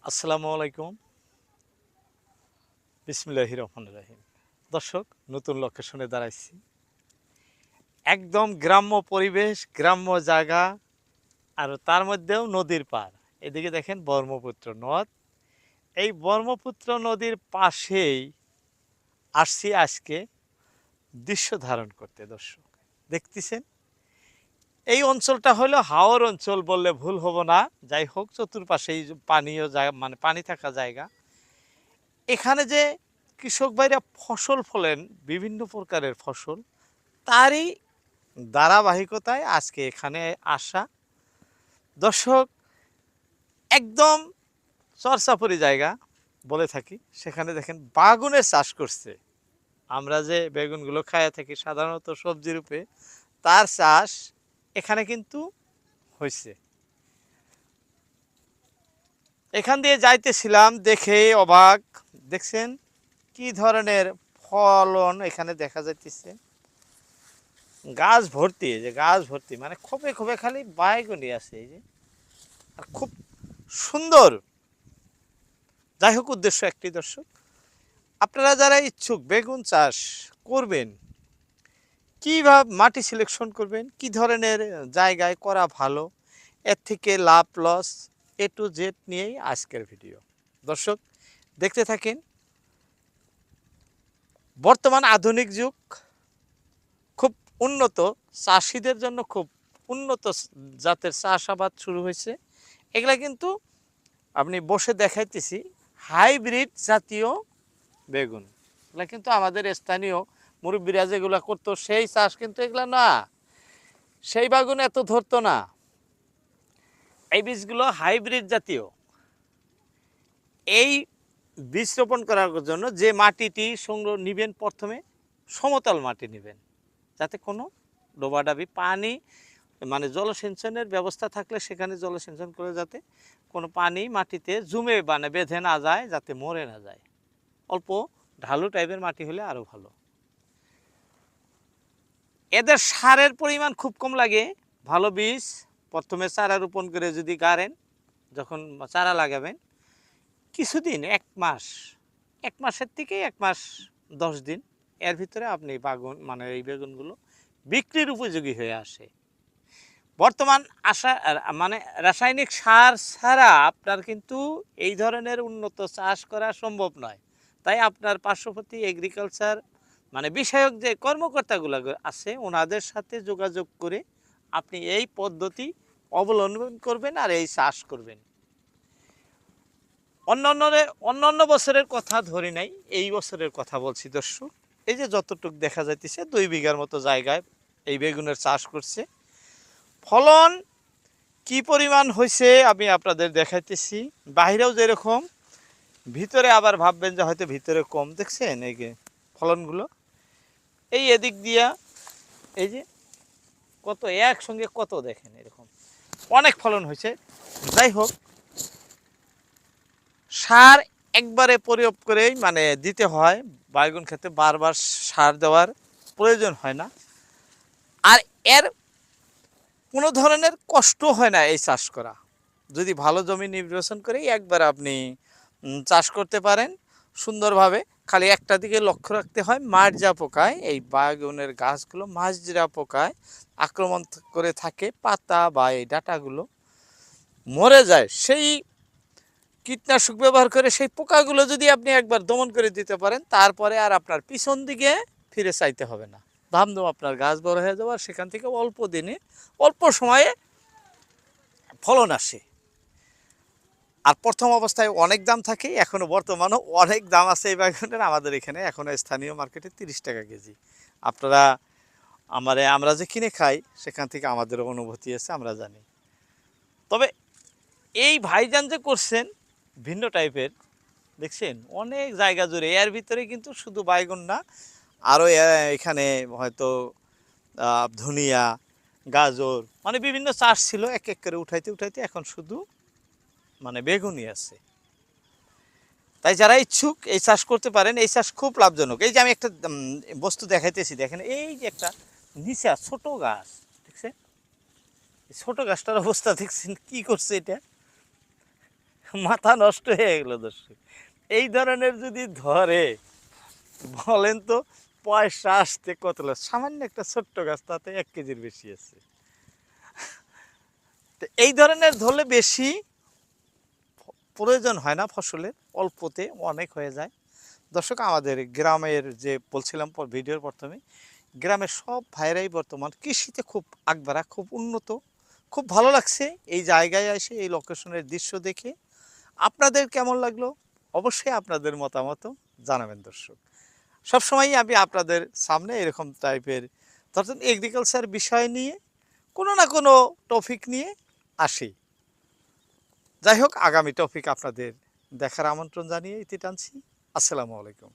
আসসালামু আলাইকুম। বিসমিল্লাহির রহমানির রহিম। দর্শক, নতুন লোকেশনে দাঁড়াইছি। একদম গ্রাম্য পরিবেশ, গ্রাম্য জায়গা, আর তার মধ্যেও নদীর পাড়। এদিকে দেখেন ব্রহ্মপুত্র নদ। এই ব্রহ্মপুত্র নদীর পাশেই আসছি আজকে দৃশ্য ধারণ করতে। দর্শক দেখতেছেন, এই অঞ্চলটা হলো হাওর অঞ্চল বললে ভুল হব না। যাই হোক, চতুর্পাশেই পানীয় জায়গা, মানে পানি থাকা জায়গা। এখানে যে কৃষক ভাইরা ফসল ফলেন, বিভিন্ন প্রকারের ফসল, তারই ধারাবাহিকতায় আজকে এখানে আসা। দর্শক, একদম চরচাপড়ি জায়গা বলে থাকি। সেখানে দেখেন বাগুনের চাষ করছে। আমরা যে বেগুনগুলো খাইয়া থাকি সাধারণত সবজি রূপে, তার চাষ এখানে কিন্তু হয়েছে। এখান দিয়ে যাইতেছিলাম, দেখে অবাক। দেখছেন কি ধরনের ফলন এখানে দেখা যাইতেছে। গাছ ভর্তি, এই যে গাছ ভর্তি, মানে খোপে খোপে খালি বাইগনি আছে। এই যে, আর খুব সুন্দর। যাই হোক, উদ্দেশ্য একটি। দর্শক, আপনারা যারা ইচ্ছুক বেগুন চাষ করবেন, কীভাবে মাটি সিলেকশন করবেন, কি ধরনের জায়গায় করা ভালো, এর থেকে লাভ লস A to Z নিয়েই আজকের ভিডিও। দর্শক দেখতে থাকেন। বর্তমান আধুনিক যুগ, খুব উন্নত, চাষিদের জন্য খুব উন্নত জাতের চাষাবাদ শুরু হয়েছে। এগুলা কিন্তু আপনি বসে দেখাইতেছি হাইব্রিড জাতীয় বেগুন। এগুলা কিন্তু আমাদের স্থানীয় মুরব্বীরা যেগুলো করতো সেই চাষ কিন্তু এগুলা না, সেই বেগুন এত ধরতো না। এই বীজগুলো হাইব্রিড জাতীয়। এই বীজ রোপণ করার জন্য যে মাটিটি সংগ্রহ নিবেন, প্রথমে সমতল মাটি নেবেন, যাতে কোনো ডোবাডাবি পানি, মানে জলসিঞ্চনের ব্যবস্থা থাকলে সেখানে জলসিঞ্চন করে, যাতে কোনো পানি মাটিতে জমে মানে বেঁধে না যায়, যাতে মরে না যায়। অল্প ঢালু টাইপের মাটি হলে আরও ভালো। এদের সারের পরিমাণ খুব কম লাগে। ভালো বীজ প্রথমে চারা রোপণ করে যদি গাড়েন, যখন চারা লাগাবেন কিছুদিন, 1 মাস, 1 মাসের থেকে 1 মাস 10 দিন, এর ভিতরে আপনি বাগুন, মানে এই বেগুনগুলো বিক্রির উপযোগী হয়ে আসে। বর্তমান মানে রাসায়নিক সার ছাড়া আপনার কিন্তু এই ধরনের উন্নত চাষ করা সম্ভব নয়। তাই আপনার পার্শ্ববর্তী এগ্রিকালচার মানে বিষয়ক যে কর্মকর্তাগুলো আছে, ওনাদের সাথে যোগাযোগ করে আপনি এই পদ্ধতি অবলম্বন করবেন আর এই চাষ করবেন। অন্যান্য বছরের কথা ধরি নাই, এই বছরের কথা বলছি। দর্শক, এই যে যতটুক দেখা যাইতেছে 2 বিঘার মতো জায়গায় এই বেগুনের চাষ করছে। ফলন কি পরিমাণ হয়েছে আমি আপনাদের দেখাইতেছি। বাহিরেও যেরকম, ভিতরে আবার ভাববেন যে হয়তো ভিতরে কম। দেখছেন এই যে ফলনগুলো, এই এদিক দিয়া এই যে কত একসঙ্গে কত, দেখেন এরকম অনেক ফলন হয়েছে। যাই হোক, সার একবারে প্রয়োগ করেই মানে দিতে হয়। বাইগুন খেতে বারবার সার দেওয়ার প্রয়োজন হয় না। আর এর কোনো ধরনের কষ্ট হয় না এই চাষ করা। যদি ভালো জমি নির্বাচন করে একবার আপনি চাষ করতে পারেন সুন্দরভাবে। খালি একটা দিকে লক্ষ্য রাখতে হয়, মাজরা পোকায়, এই বাগুনের গাছগুলো মাজরা পোকায় আক্রমণ করে থাকে, পাতা বা এই ডাঁটাগুলো মরে যায়। সেই কীটনাশক ব্যবহার করে সেই পোকাগুলো যদি আপনি একবার দমন করে দিতে পারেন, তারপরে আর আপনার পিছন দিকে ফিরে চাইতে হবে না। ধামধুম আপনার গাছ বড় হয়ে যাবে, আর সেখান থেকে অল্প দিনে, অল্প সময়ে ফলন আসে। আর প্রথম অবস্থায় অনেক দাম থাকে, এখনও বর্তমানেও অনেক দাম আছে এই বেগুনের। আমাদের এখানে এখনও স্থানীয় মার্কেটে 30 টাকা কেজি। আপনারা আমরা যে কিনে খাই সেখান থেকে আমাদেরও অনুভূতি আছে, আমরা জানি। তবে এই ভাইজান যে করছেন ভিন্ন টাইপের, দেখছেন অনেক জায়গা জুড়ে, এর ভিতরে কিন্তু শুধু বাইগুন না, আরও এখানে হয়তো ধনিয়া, গাজর, মানে বিভিন্ন চাষ ছিল। এক এক করে উঠাইতে উঠাইতে এখন শুধু মানে বেগুনই আছে। তাই যারা ইচ্ছুক এই চাষ করতে পারেন। এই চাষ খুব লাভজনক। এই যে আমি একটা বস্তু দেখাইতেছি, দেখেন এই যে একটা নিচে ছোট গাছ, দেখছেন ছোট গাছটার অবস্থা দেখছেন কি করছে এটা। মাথা নষ্ট হয়ে গেল দর্শক। এই ধরনের যদি ধরে, বলেন তো পয়সা আসতে কত লাখ। সামান্য একটা ছোট্ট গাছ, তাতে 1 কেজির বেশি আছে। তো এই ধরনের ধরলে বেশি প্রয়োজন হয় না ফসলের, অল্পতে অনেক হয়ে যায়। দর্শক, আমাদের গ্রামের যে বলছিলাম ভিডিওর প্রথমে, গ্রামের সব ভাইরাই বর্তমান কৃষিতে খুব আগবাড়া, খুব উন্নত। খুব ভালো লাগছে এই জায়গায় এসে, এই লোকেশনের দৃশ্য দেখে। আপনাদের কেমন লাগলো অবশ্যই আপনাদের মতামত জানাবেন দর্শক। সবসময়ই আমি আপনাদের সামনে এরকম টাইপের ধরেন এগ্রিকালচার বিষয় নিয়ে কোনো না কোনো টপিক নিয়ে আসি। যাই হোক, আগামী টপিক আপনাদের দেখার আমন্ত্রণ জানিয়ে ইতি টানছি। আসসালামু আলাইকুম।